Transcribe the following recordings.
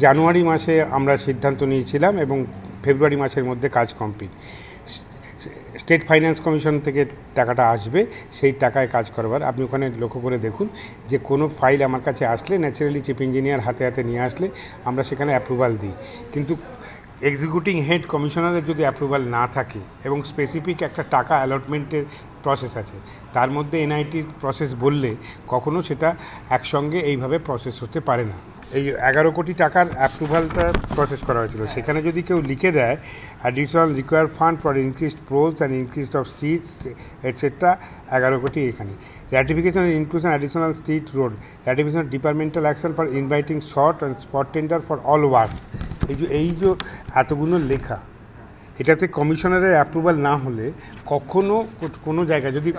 জানুয়ারি মাসে আমরা সিদ্ধান্ত নিয়েছিলাম এবং ফেব্রুয়ারি মাসের মধ্যে কাজ কমপ্লিট। স্টেট ফাইন্যান্স কমিশন থেকে টাকাটা আসবে, সেই টাকায় কাজ করবার। আপনি ওখানে লক্ষ্য করে দেখুন যে কোনো ফাইল আমার কাছে আসলে ন্যাচারালি চিফ ইঞ্জিনিয়ার হাতে হাতে নিয়ে আসলে আমরা সেখানে অ্যাপ্রুভাল দিই, কিন্তু এক্সিকিউটিং হেড কমিশনারের যদি অ্যাপ্রুভাল না থাকে এবং স্পেসিফিক একটা টাকা অ্যালটমেন্টের প্রসেস আছে, তার মধ্যে এনআইটির প্রসেস বললে কখনো সেটা একসঙ্গে এইভাবে প্রসেস হতে পারে না। এই 11 কোটি টাকার অ্যাপ্রুভালটা প্রসেস করা হয়েছিল, সেখানে যদি কেউ লিখে দেয় additional require fund for increased poles and increase of streets etcetera, 11 কোটি এখানে। Ratification inclusion additional street road, ratification departmental action for inviting short and spot tender for all works, এই যে এতগুলো লেখা, এটাতে কমিশনারের অ্যাপ্রুভাল না হলে কখনো কোনো জায়গায় যদি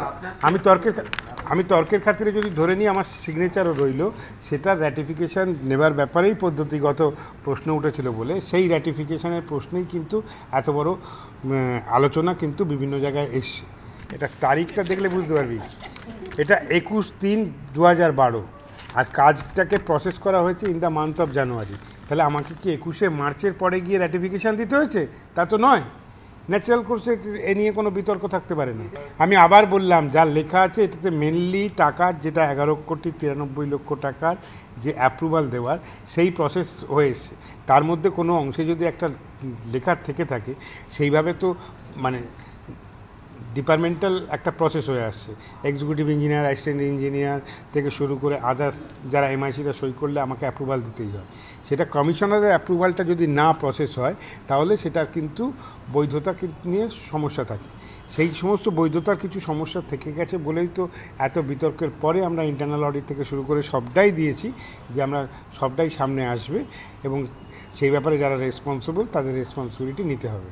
আমি তর্কের খাতিরে যদি ধরে নিই আমার সিগনেচারও রইল, সেটা র্যাটিফিকেশান নেবার ব্যাপারেই পদ্ধতিগত প্রশ্ন উঠেছিল বলে সেই র্যাটিফিকেশানের প্রশ্নেই কিন্তু এত বড় আলোচনা কিন্তু বিভিন্ন জায়গায় এসছে। এটা তারিখটা দেখলে বুঝতে পারবি, এটা 21/3/2012, আর কাজটাকে প্রসেস করা হয়েছে in the month of January. তাহলে আমাকে কি 21শে মার্চের পরে গিয়ে র্যাটিফিকেশান দিতে হয়েছে? তা তো নয়। ন্যাচারাল কোর্সে এ নিয়ে কোনো বিতর্ক থাকতে পারে না। আমি আবার বললাম, যা লেখা আছে এটাতে মেনলি টাকার যেটা 11,93,00,000 টাকার যে অ্যাপ্রুভাল দেওয়ার সেই প্রসেস হয়েছে, তার মধ্যে কোনো অংশে যদি একটা লেখা থেকে থাকে, সেইভাবে তো মানে ডিপার্টমেন্টাল একটা প্রসেস হয়ে আসছে। এক্সিকিউটিভ ইঞ্জিনিয়ার, অ্যাসিস্ট্যান্ট ইঞ্জিনিয়ার থেকে শুরু করে আদার্স যারা এমআইসিরা সই করলে আমাকে অ্যাপ্রুভাল দিতেই হয়। সেটা কমিশনারের অ্যাপ্রুভালটা যদি না প্রসেস হয়, তাহলে সেটার কিন্তু বৈধতা নিয়ে সমস্যা থাকে। সেই সমস্ত বৈধতার কিছু সমস্যা থেকে গেছে বলেই তো এত বিতর্কের পরে আমরা ইন্টারনাল অডিট থেকে শুরু করে সবটাই দিয়েছি যে আমরা সবটাই সামনে আসবে এবং সেই ব্যাপারে যারা রেসপন্সিবল তাদের রেসপন্সিবিলিটি নিতে হবে।